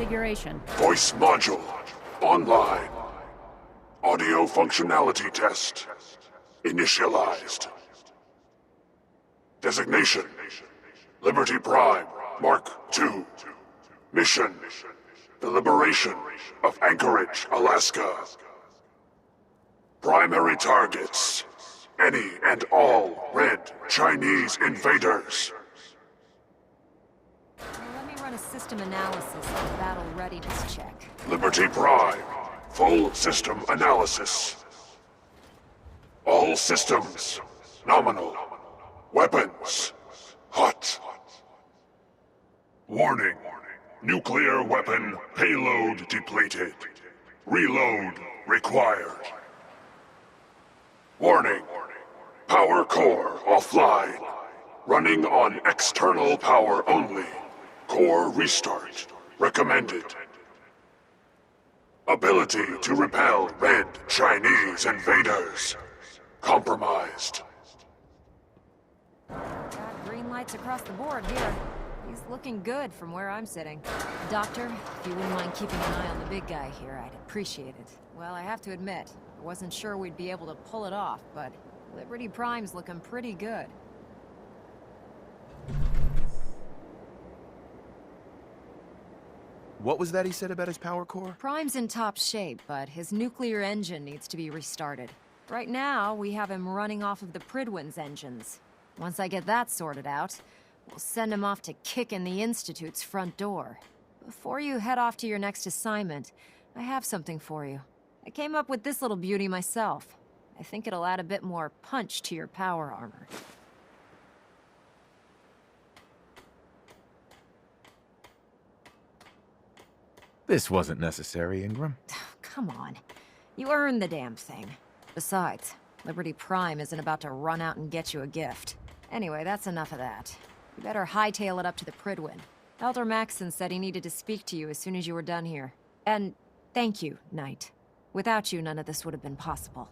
configuration. Voice module. Online. Audio functionality test. Initialized. Designation. Liberty Prime, Mark II. Mission. The liberation of Anchorage, Alaska. Primary targets. Any and all red Chinese invaders. Let me run a system analysis and battle readiness check. Liberty Prime. Full system analysis. All systems. Nominal. Weapons. Hot. Warning. Nuclear weapon payload depleted. Reload required. Warning. Power core offline. Running on external power only. Core restart recommended. Ability to repel red Chinese invaders. Compromised. Got green lights across the board here. He's looking good from where I'm sitting. Doctor, if you wouldn't mind keeping an eye on the big guy here, I'd appreciate it. Well, I have to admit, I wasn't sure we'd be able to pull it off, but Liberty Prime's looking pretty good. What was that he said about his power core? Prime's in top shape, but his nuclear engine needs to be restarted. Right now, we have him running off of the Pridwin's engines. Once I get that sorted out, we'll send him off to kick in the Institute's front door. Before you head off to your next assignment, I have something for you. I came up with this little beauty myself. I think it'll add a bit more punch to your power armor. This wasn't necessary, Ingram. Come on. You earned the damn thing. Besides, Liberty Prime isn't about to run out and get you a gift. Anyway, that's enough of that. You better hightail it up to the Pridwin. Elder Maxson said he needed to speak to you as soon as you were done here. And thank you, Knight. Without you, none of this would have been possible.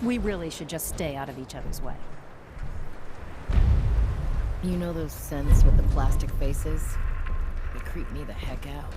We really should just stay out of each other's way. You know those scents with the plastic faces? They creep me the heck out.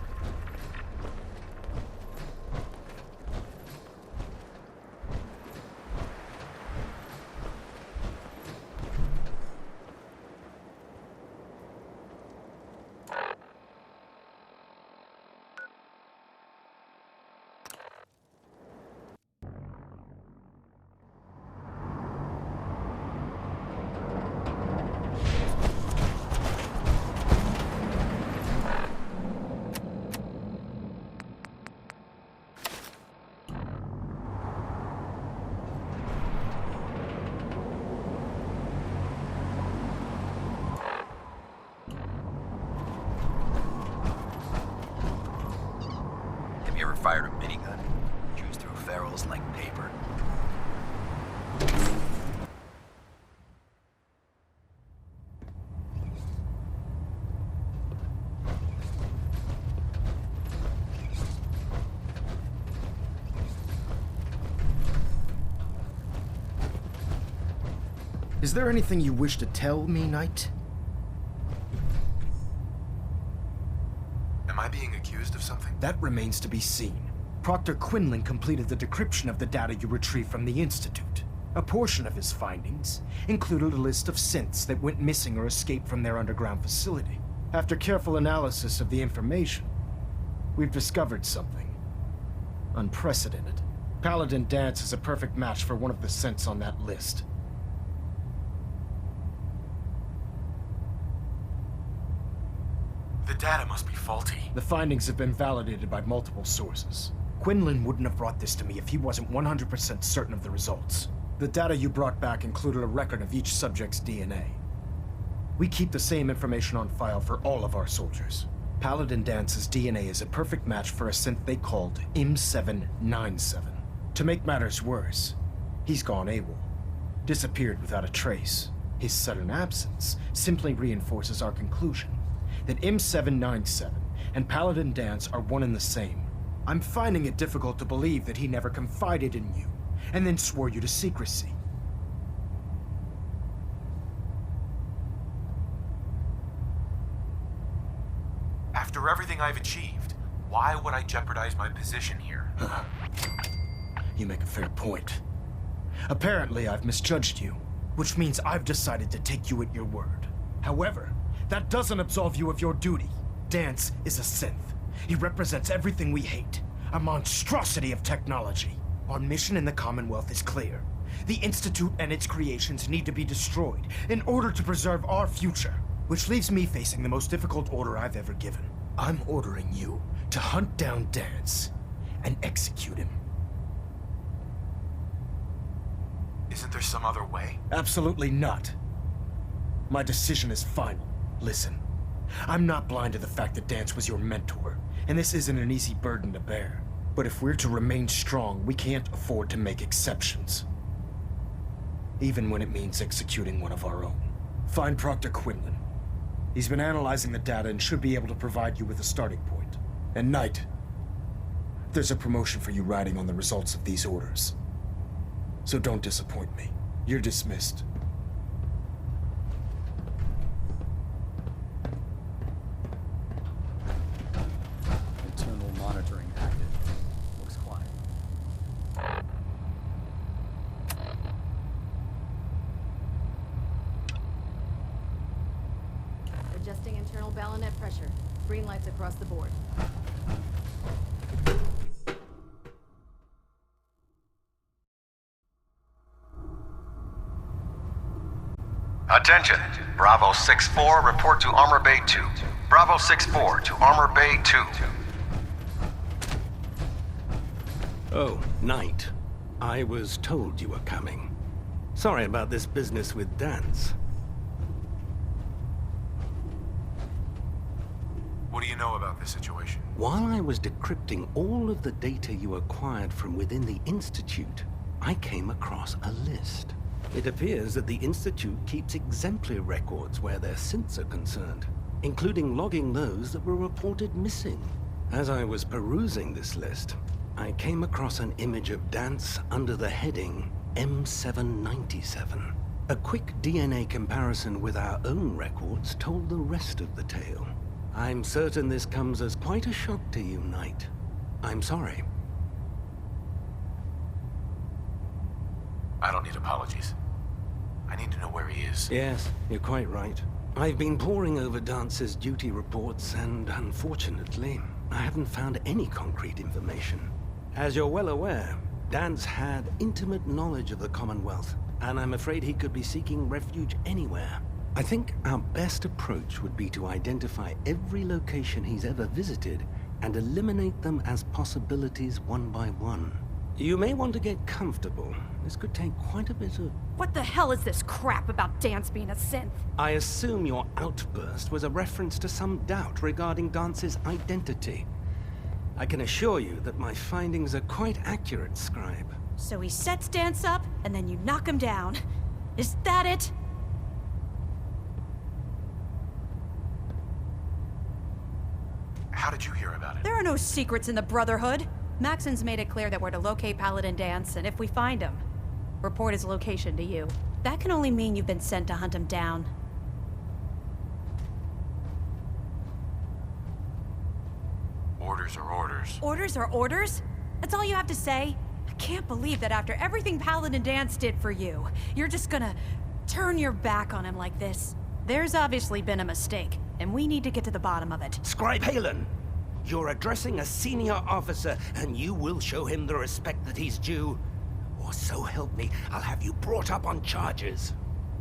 You ever fired a minigun? Chews through ferrules like paper. Is there anything you wish to tell me, Knight? Am I being accused of something? That remains to be seen. Proctor Quinlan completed the decryption of the data you retrieved from the Institute. A portion of his findings included a list of synths that went missing or escaped from their underground facility. After careful analysis of the information, we've discovered something unprecedented. Paladin Dance is a perfect match for one of the synths on that list. The data must be faulty. The findings have been validated by multiple sources. Quinlan wouldn't have brought this to me if he wasn't 100% certain of the results. The data you brought back included a record of each subject's DNA. We keep the same information on file for all of our soldiers. Paladin Dance's DNA is a perfect match for a synth they called M797. To make matters worse, he's gone AWOL. Disappeared without a trace. His sudden absence simply reinforces our conclusion that M797 and Paladin Dance are one and the same. I'm finding it difficult to believe that he never confided in you, and then swore you to secrecy. After everything I've achieved, why would I jeopardize my position here? You make a fair point. Apparently, I've misjudged you, which means I've decided to take you at your word. However, that doesn't absolve you of your duty. Dance is a synth. He represents everything we hate, a monstrosity of technology. Our mission in the Commonwealth is clear. The Institute and its creations need to be destroyed in order to preserve our future, which leaves me facing the most difficult order I've ever given. I'm ordering you to hunt down Dance and execute him. Isn't there some other way? Absolutely not. My decision is final. Listen, I'm not blind to the fact that Dance was your mentor, and this isn't an easy burden to bear. But if we're to remain strong, we can't afford to make exceptions. Even when it means executing one of our own. Find Proctor Quinlan. He's been analyzing the data and should be able to provide you with a starting point. And Knight, there's a promotion for you riding on the results of these orders. So don't disappoint me. You're dismissed. Internal monitoring active. Looks quiet. Adjusting internal bayonet pressure. Green lights across the board. Attention! Bravo 6-4, report to Armor Bay 2. Bravo 6-4 to Armor Bay 2. Oh, Knight. I was told you were coming. Sorry about this business with Dance. What do you know about this situation? While I was decrypting all of the data you acquired from within the Institute, I came across a list. It appears that the Institute keeps exemplary records where their synths are concerned, including logging those that were reported missing. As I was perusing this list, I came across an image of Dance under the heading M797. A quick DNA comparison with our own records told the rest of the tale. I'm certain this comes as quite a shock to you, Knight. I'm sorry. I don't need apologies. I need to know where he is. Yes, you're quite right. I've been poring over Dance's duty reports, and unfortunately, I haven't found any concrete information. As you're well aware, Dance had intimate knowledge of the Commonwealth, and I'm afraid he could be seeking refuge anywhere. I think our best approach would be to identify every location he's ever visited and eliminate them as possibilities one by one. You may want to get comfortable. This could take quite a bit of... What the hell is this crap about Dance being a synth? I assume your outburst was a reference to some doubt regarding Dance's identity. I can assure you that my findings are quite accurate, Scribe. So he sets Dance up, and then you knock him down. Is that it? How did you hear about it? There are no secrets in the Brotherhood. Maxon's made it clear that we're to locate Paladin Dance, and if we find him, report his location to you. That can only mean you've been sent to hunt him down. Orders are orders. Orders are orders? That's all you have to say? I can't believe that after everything Paladin Dance did for you, you're just gonna turn your back on him like this. There's obviously been a mistake, and we need to get to the bottom of it. Scribe Halen! You're addressing a senior officer, and you will show him the respect that he's due. Or so help me, I'll have you brought up on charges.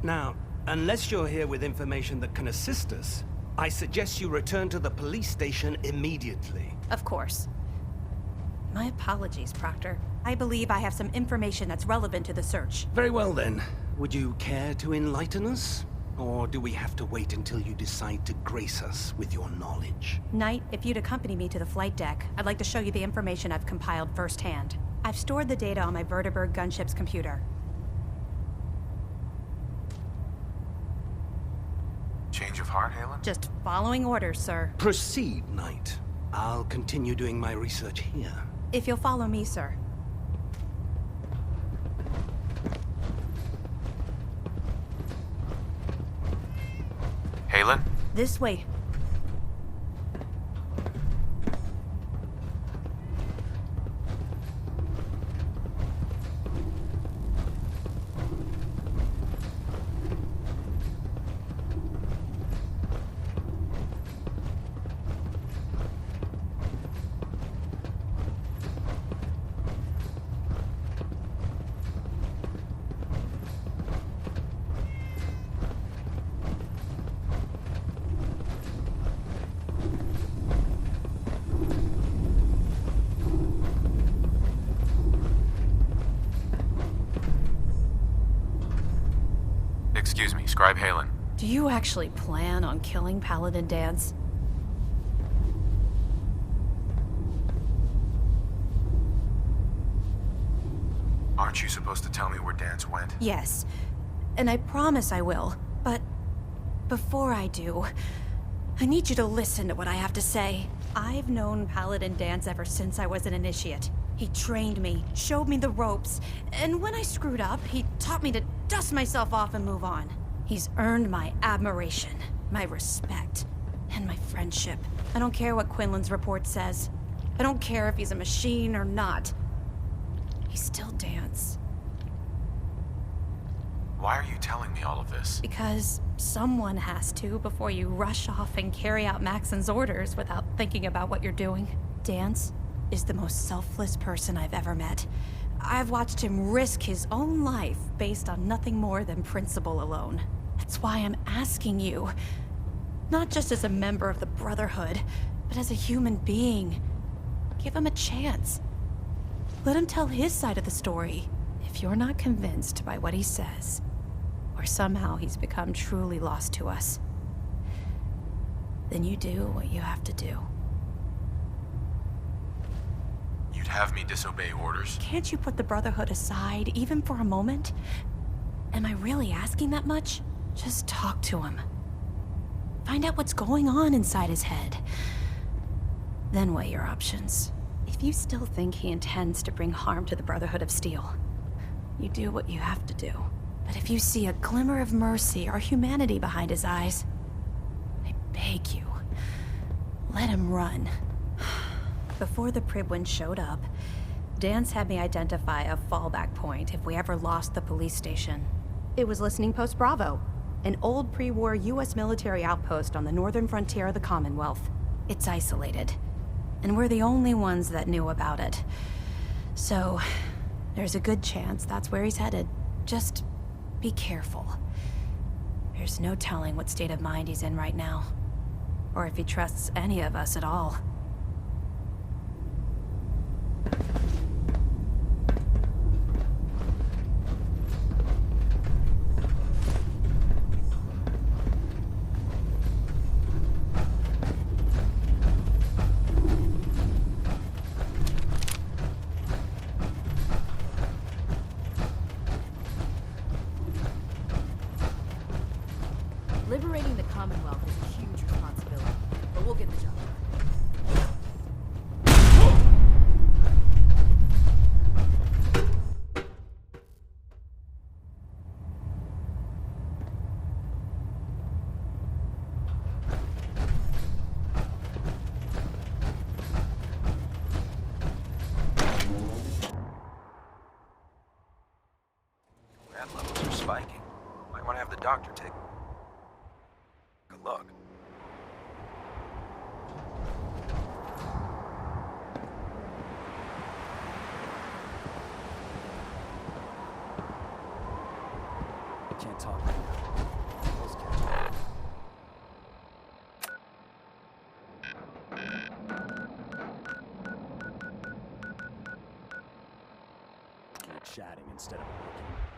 Now, unless you're here with information that can assist us, I suggest you return to the police station immediately. Of course. My apologies, Proctor. I believe I have some information that's relevant to the search. Very well then. Would you care to enlighten us? Or do we have to wait until you decide to grace us with your knowledge? Knight, if you'd accompany me to the flight deck, I'd like to show you the information I've compiled firsthand. I've stored the data on my Vertibird gunship's computer. Change of heart, Halen? Just following orders, sir. Proceed, Knight. I'll continue doing my research here. If you'll follow me, sir. Halen? This way. Excuse me, Scribe Halen. Do you actually plan on killing Paladin Dance? Aren't you supposed to tell me where Dance went? Yes. And I promise I will. But before I do, I need you to listen to what I have to say. I've known Paladin Dance ever since I was an initiate. He trained me, showed me the ropes, and when I screwed up, he taught me to dust myself off and move on. He's earned my admiration, my respect, and my friendship. I don't care what Quinlan's report says. I don't care if he's a machine or not. He's still Dance. Why are you telling me all of this? Because someone has to before you rush off and carry out Maxon's orders without thinking about what you're doing. Dance is the most selfless person I've ever met. I've watched him risk his own life based on nothing more than principle alone. That's why I'm asking you, not just as a member of the Brotherhood, but as a human being. Give him a chance. Let him tell his side of the story. If you're not convinced by what he says, or somehow he's become truly lost to us, then you do what you have to do. You'd have me disobey orders? Can't you put the Brotherhood aside, even for a moment? Am I really asking that much? Just talk to him. Find out what's going on inside his head. Then weigh your options. If you still think he intends to bring harm to the Brotherhood of Steel, you do what you have to do. But if you see a glimmer of mercy or humanity behind his eyes, I beg you, let him run. Before the Pribwin showed up, Dance had me identify a fallback point if we ever lost the police station. It was Listening Post Bravo, an old pre-war US military outpost on the northern frontier of the Commonwealth. It's isolated, and we're the only ones that knew about it. So, there's a good chance that's where he's headed. Just be careful. There's no telling what state of mind he's in right now, or if he trusts any of us at all. Liberating the Commonwealth is a huge responsibility, but we'll get the job done. Rat levels are spiking. Might want to have the doctor take a look. Can't talk right now. Those can't talk. Keep chatting instead of working.